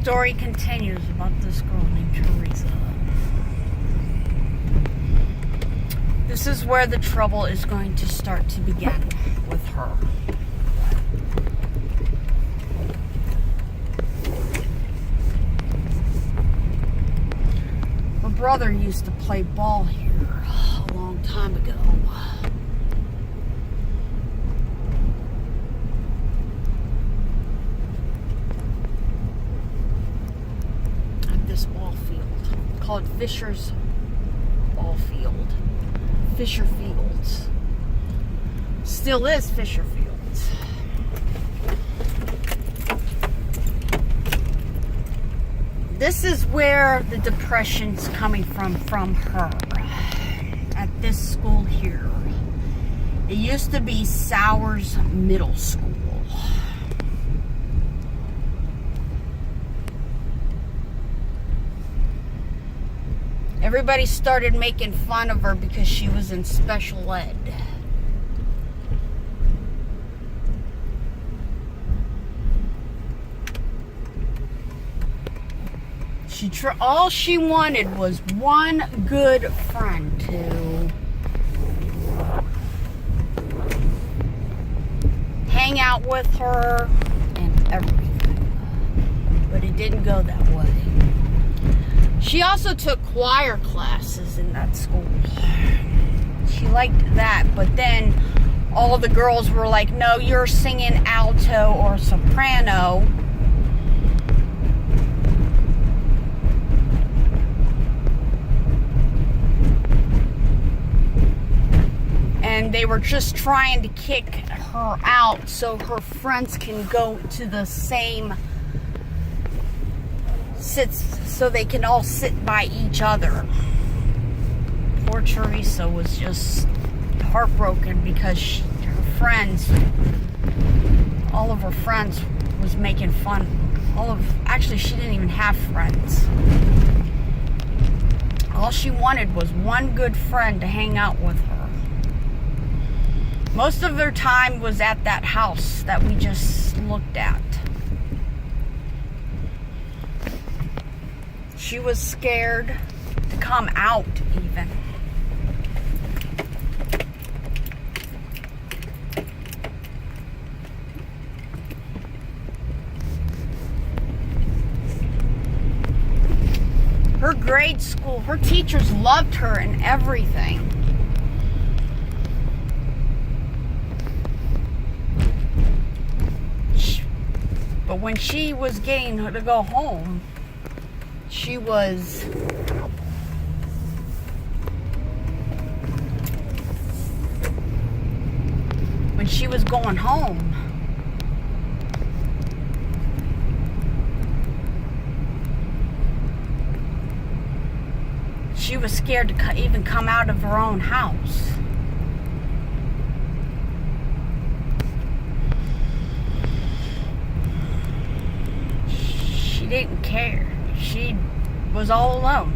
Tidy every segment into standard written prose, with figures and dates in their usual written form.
story continues about this girl named Teresa. This is where the trouble is going to start to begin with her. Her brother used to play ball here a long time ago. This ball field called Fisher's Ball Field. Fisher Fields. Still is Fisher Fields. This is where the depression's coming from her. At this school here. It used to be Sowers Middle School. Everybody started making fun of her because she was in special ed. All she wanted was one good friend to hang out with her and everything. But it didn't go that way. She also took choir classes in that school. She liked that, but then all the girls were like, no, you're singing alto or soprano. And they were just trying to kick her out so her friends can go to the same so they can all sit by each other. Poor Teresa was just heartbroken because her friends, all of her friends was making fun. Actually, she didn't even have friends. All she wanted was one good friend to hang out with her. Most of her time was at that house that we just looked at. She was scared to come out, even. Her grade school, her teachers loved her and everything. But when she was getting to go home, when she was going home, she was scared to even come out of her own house. She didn't care. She was all alone.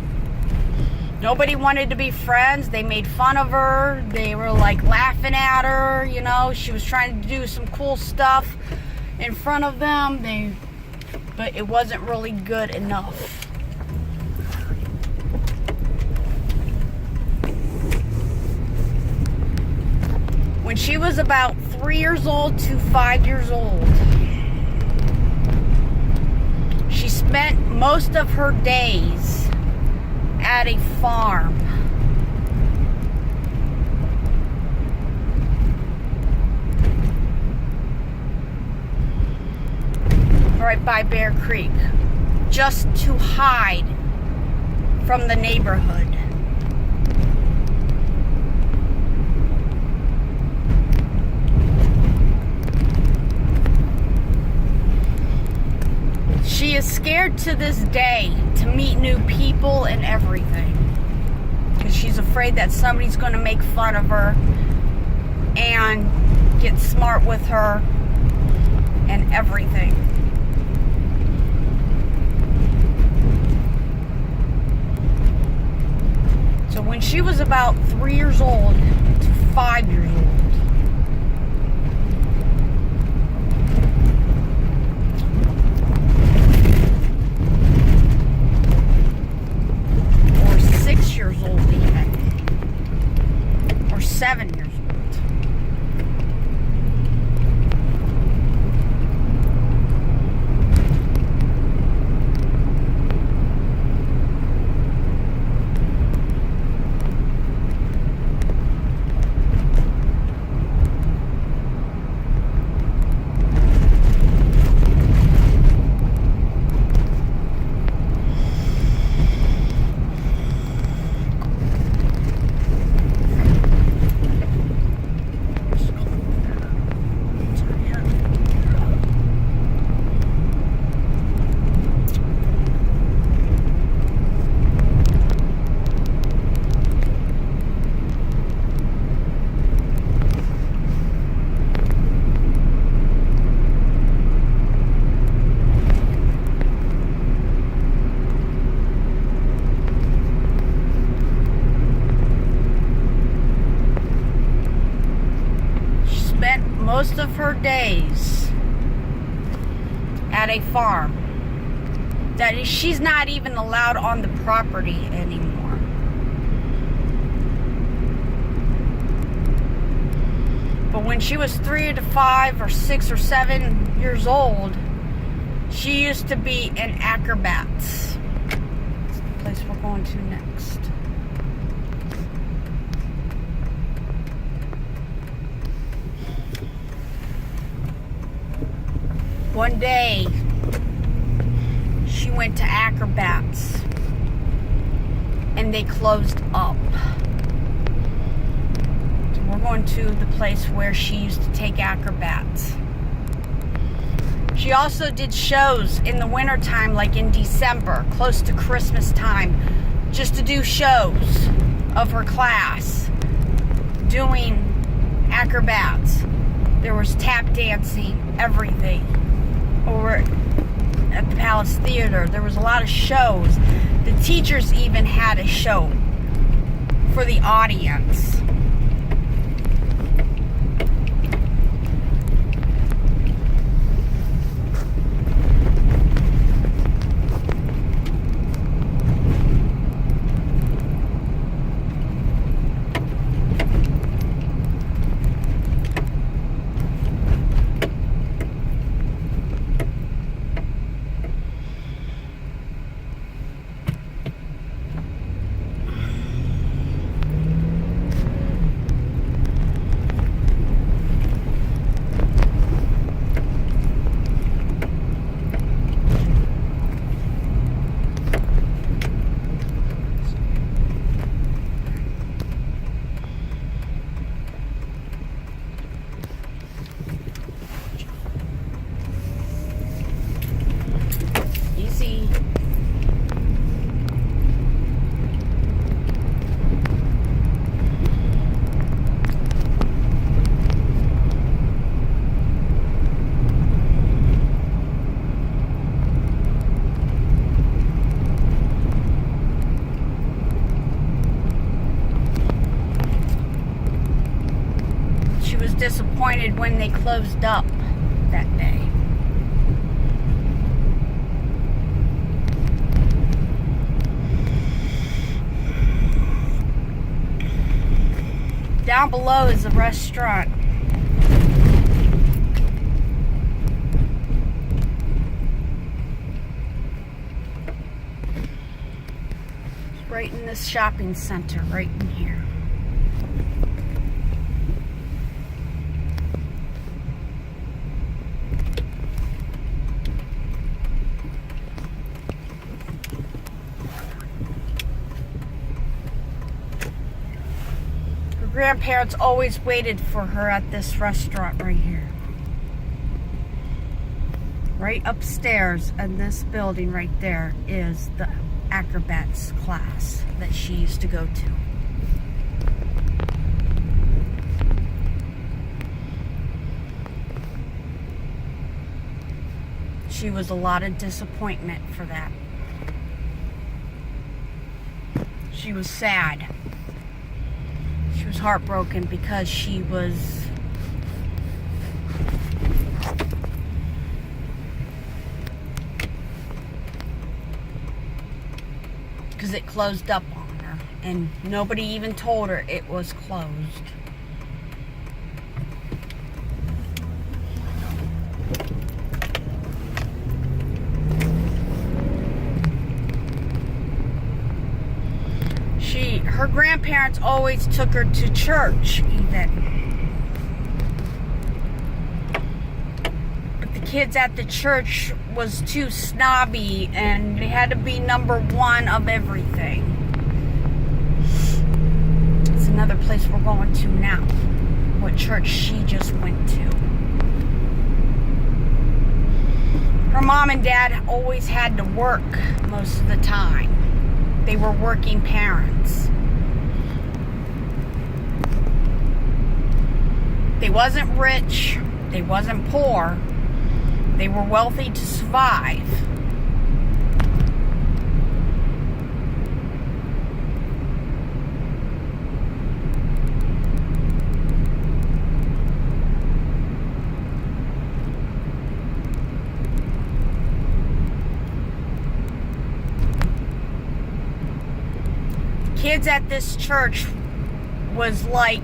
Nobody wanted to be friends. They made fun of her. They were like laughing at her. You know, she was trying to do some cool stuff in front of them. But it wasn't really good enough. When she was about 3 years old to 5 years old, she spent most of her days at a farm. Right by Bear Creek, just to hide from the neighborhood. She is scared to this day to meet new people and everything. Because she's afraid that somebody's going to make fun of her and get smart with her and everything. So when she was about 3 years old to 5 years old, most of her days at a farm. That she's not even allowed on the property anymore. But when she was 3 to 5 or 6 or 7 years old, she used to be an acrobat. That's the place we're going to next. One day, she went to acrobats and they closed up. So we're going to the place where she used to take acrobats. She also did shows in the wintertime, like in December, close to Christmas time, just to do shows of her class doing acrobats. There was tap dancing, everything. Over at the Palace Theater, there was a lot of shows. The teachers even had a show for the audience. Disappointed when they closed up that day. Down below is a restaurant. It's right in this shopping center, right in here. Grandparents always waited for her at this restaurant right here. Right upstairs in this building right there is the acrobats class that she used to go to. She was a lot of disappointment for that. She was sad. She was heartbroken because she was because it closed up on her and nobody even told her it was closed. Her grandparents always took her to church, even. But the kids at the church was too snobby, and they had to be number one of everything. It's another place we're going to now. What church she just went to. Her mom and dad always had to work most of the time. They were working parents. They wasn't rich, they wasn't poor, they were wealthy to survive. kids at this church was like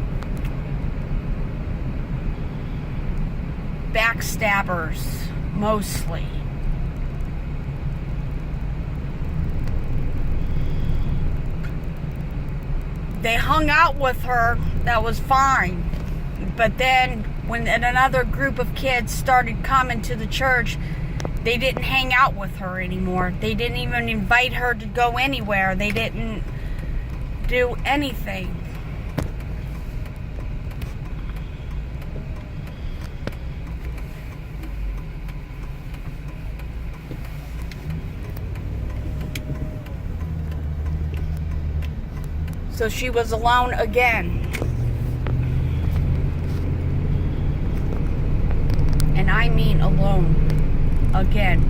backstabbers, mostly. They hung out with her, that was fine. But then when another group of kids started coming to the church, they didn't hang out with her anymore. They didn't even invite her to go anywhere. They didn't do anything. So she was alone again. And I mean alone again.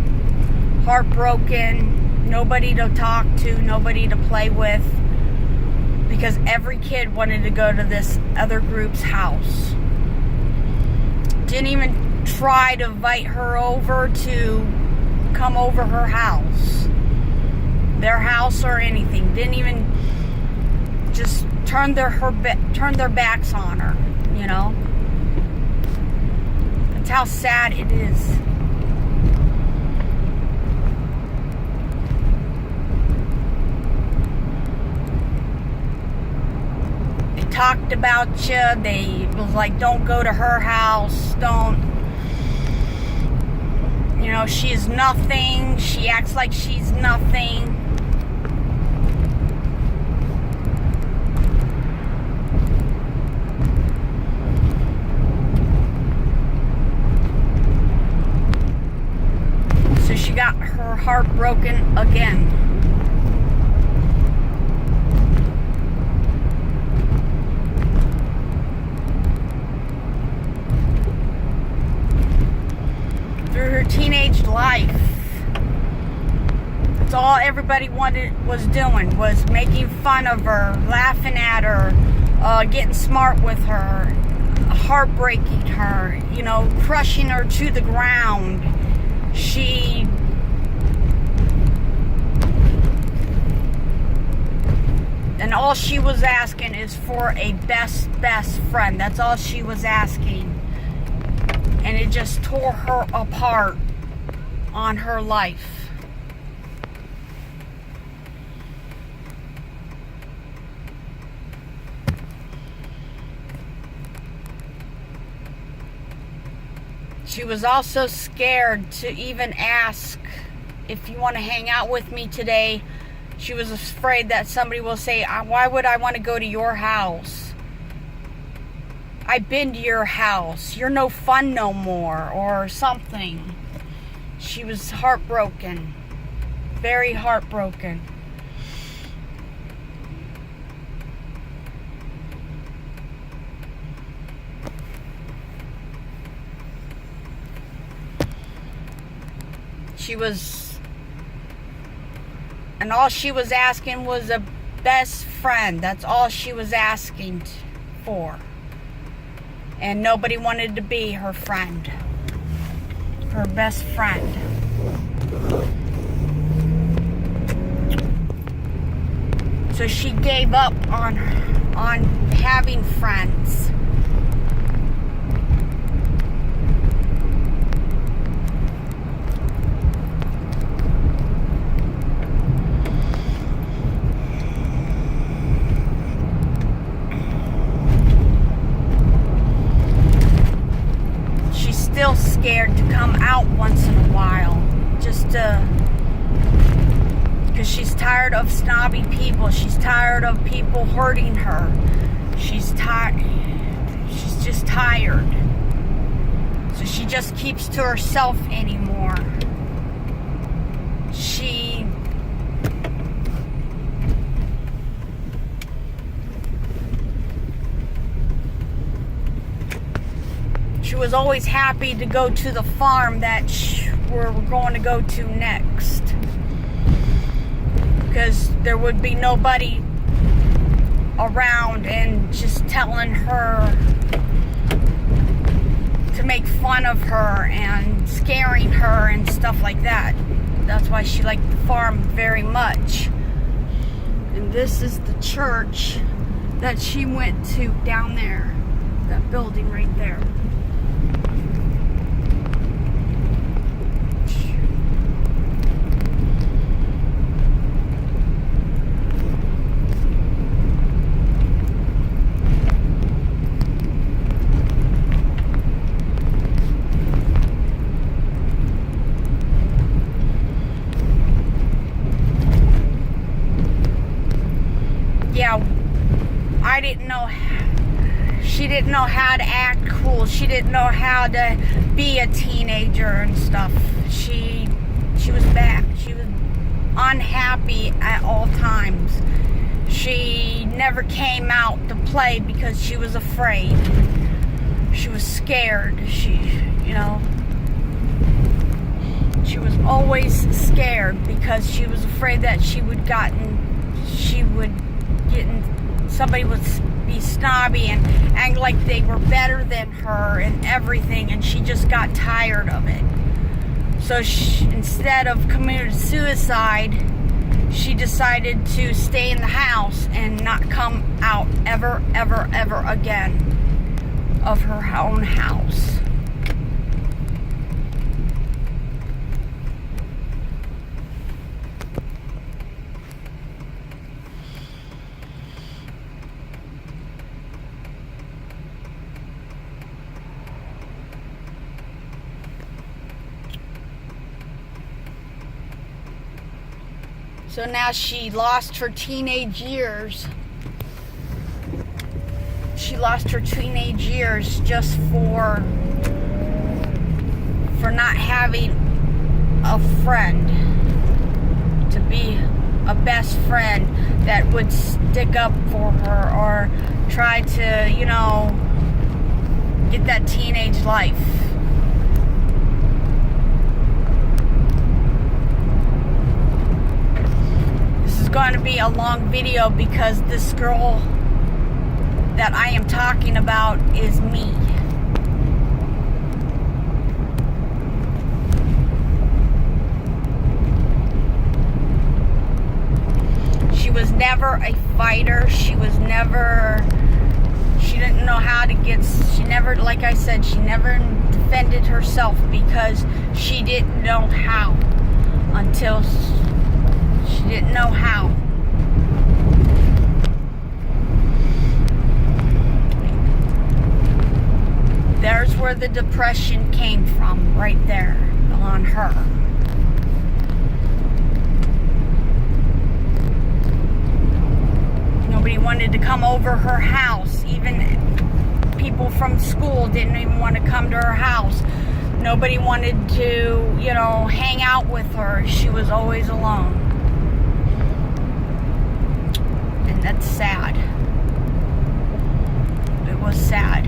Heartbroken, nobody to talk to, nobody to play with, because every kid wanted to go to this other group's house. Didn't even try to invite her over to come over her house, their house or anything. Didn't even, just turned their backs on her, you know. That's how sad it is. They talked about you. They was like, don't go to her house. Don't, you know, she is nothing. She acts like she's nothing. She got her heart broken again. Through her teenage life, that's all everybody was doing, was making fun of her, laughing at her, getting smart with her, heartbreaking her, you know, crushing her to the ground. And all she was asking is for a best friend. That's all she was asking. And it just tore her apart on her life. She was also scared to even ask if you want to hang out with me today. She was afraid that somebody will say, why would I want to go to your house? I've been to your house. You're no fun no more, or something. She was heartbroken. Very heartbroken. She was, and all she was asking was a best friend. That's all she was asking for. And nobody wanted to be her friend, her best friend. So she gave up on having friends. Still scared to come out once in a while, just because she's tired of snobby people. She's tired of people hurting her. She's tired. She's just tired. So she just keeps to herself anymore. She was always happy to go to the farm that we're going to go to next, because there would be nobody around and just telling her to make fun of her and scaring her and stuff like that. That's why she liked the farm very much. And this is the church that she went to down there. That building right there. Yeah, I didn't know. She didn't know how to act cool. She didn't know how to be a teenager and stuff. She was bad. She was unhappy at all times. She never came out to play because she was afraid. She was scared. She was always scared because she was afraid that somebody would be snobby and act like they were better than her and everything, and she just got tired of it. So instead of committing suicide, she decided to stay in the house and not come out ever again of her own house. So now she lost her teenage years. She lost her teenage years just for not having a friend, to be a best friend that would stick up for her or try to, get that teenage life. Going to be a long video because this girl that I am talking about is me. She was never a fighter. She didn't know how to like I said, she never defended herself because she didn't know how until she didn't know how. There's where the depression came from, right there, on her. Nobody wanted to come over her house. Even people from school didn't even want to come to her house. Nobody wanted to, hang out with her. She was always alone. That's sad. It was sad.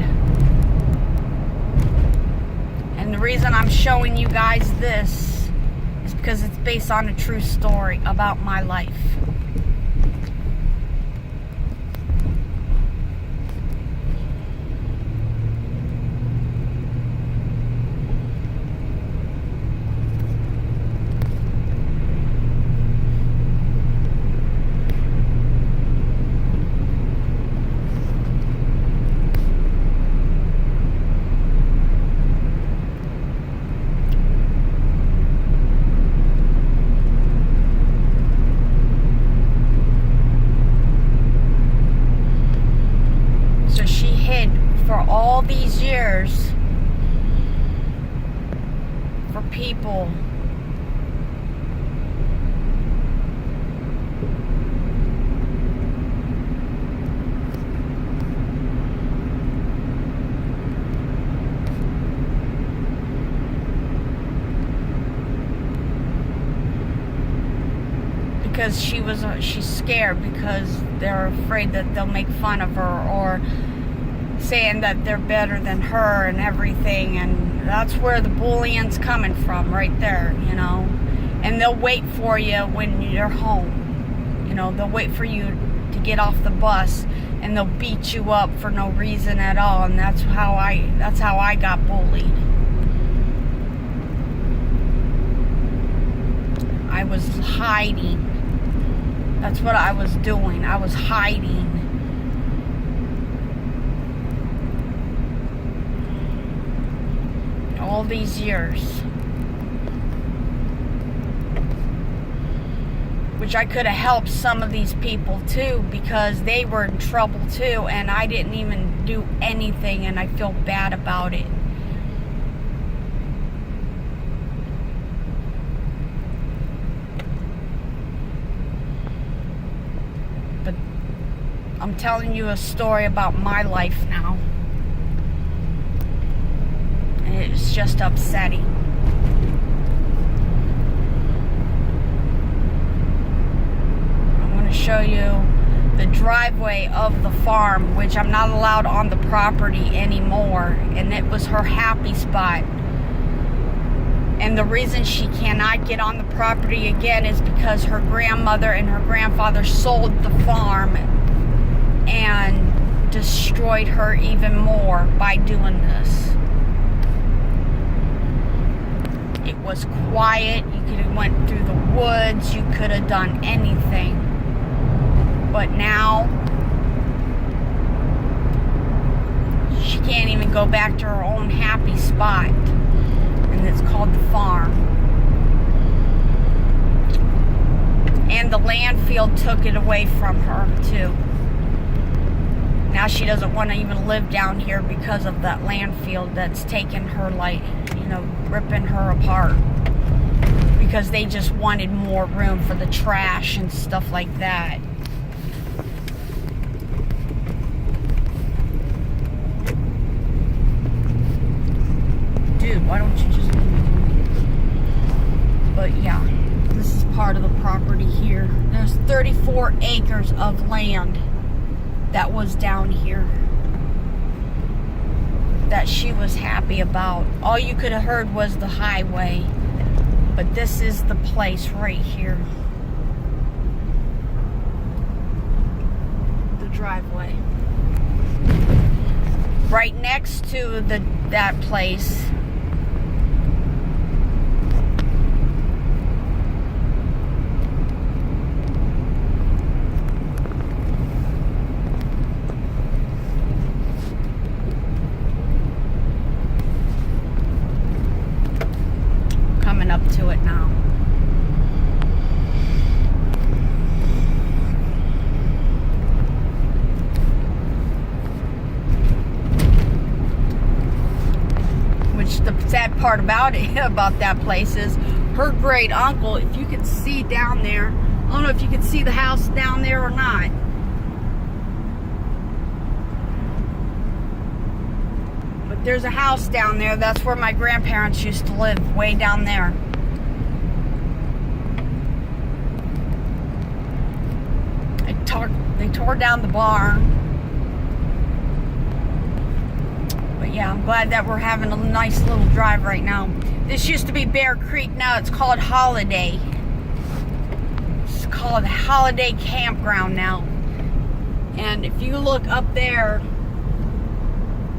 And the reason I'm showing you guys this is because it's based on a true story about my life. For all these years, for people because she's scared because they're afraid that they'll make fun of her or saying that they're better than her and everything, and that's where the bullying's coming from, right there, and they'll wait for you when you're home, they'll wait for you to get off the bus and they'll beat you up for no reason at all, and that's how I got bullied. I was hiding That's what I was doing. I was hiding. All these years. Which I could have helped some of these people too, because they were in trouble too, and I didn't even do anything, and I feel bad about it. But I'm telling you a story about my life now. And it's just upsetting. I'm going to show you the driveway of the farm, which I'm not allowed on the property anymore. And it was her happy spot. And the reason she cannot get on the property again is because her grandmother and her grandfather sold the farm and destroyed her even more by doing this. It was quiet. You could have went through the woods. You could have done anything. But now, she can't even go back to her own happy spot. And it's called the farm. And the landfill took it away from her, too. Now she doesn't want to even live down here because of that landfill that's taken her, like, ripping her apart. Because they just wanted more room for the trash and stuff like that. Dude, why don't you just leave me? But yeah, this is part of the property here. There's 34 acres of land that was down here that she was happy about. All you could have heard was the highway, but this is the place right here. The driveway. Right next to that place up to it now. Which the sad part about it, about that place, is her great uncle, if you can see down there, I don't know if you can see the house down there or not. There's a house down there. That's where my grandparents used to live, way down there. They tore down the barn. But yeah, I'm glad that we're having a nice little drive right now. This used to be Bear Creek. Now it's called Holiday. It's called Holiday Campground now. And if you look up there,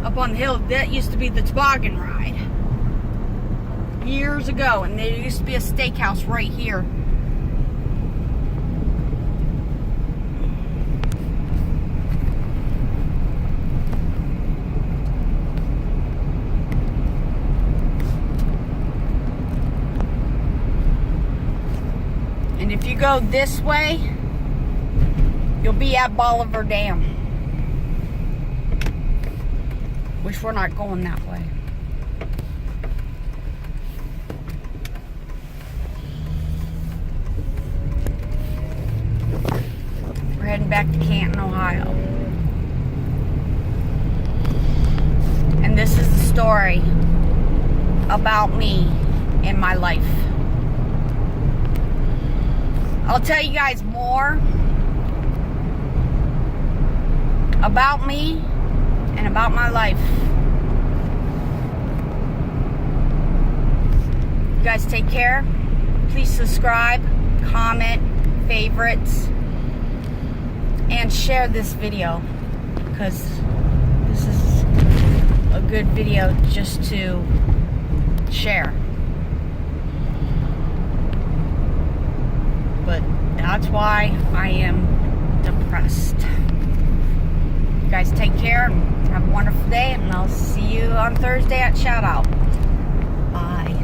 up on the hill, that used to be the toboggan ride years ago, and there used to be a steakhouse right here. And if you go this way, you'll be at Bolivar Dam. Which we're not going that way. We're heading back to Canton, Ohio. And this is the story about me and my life. I'll tell you guys more about me and about my life. You guys take care. Please subscribe, comment, favorites, and share this video, because this is a good video just to share. But that's why I am depressed. You guys take care and have a wonderful day, and I'll see you on Thursday at Shout Out. Bye.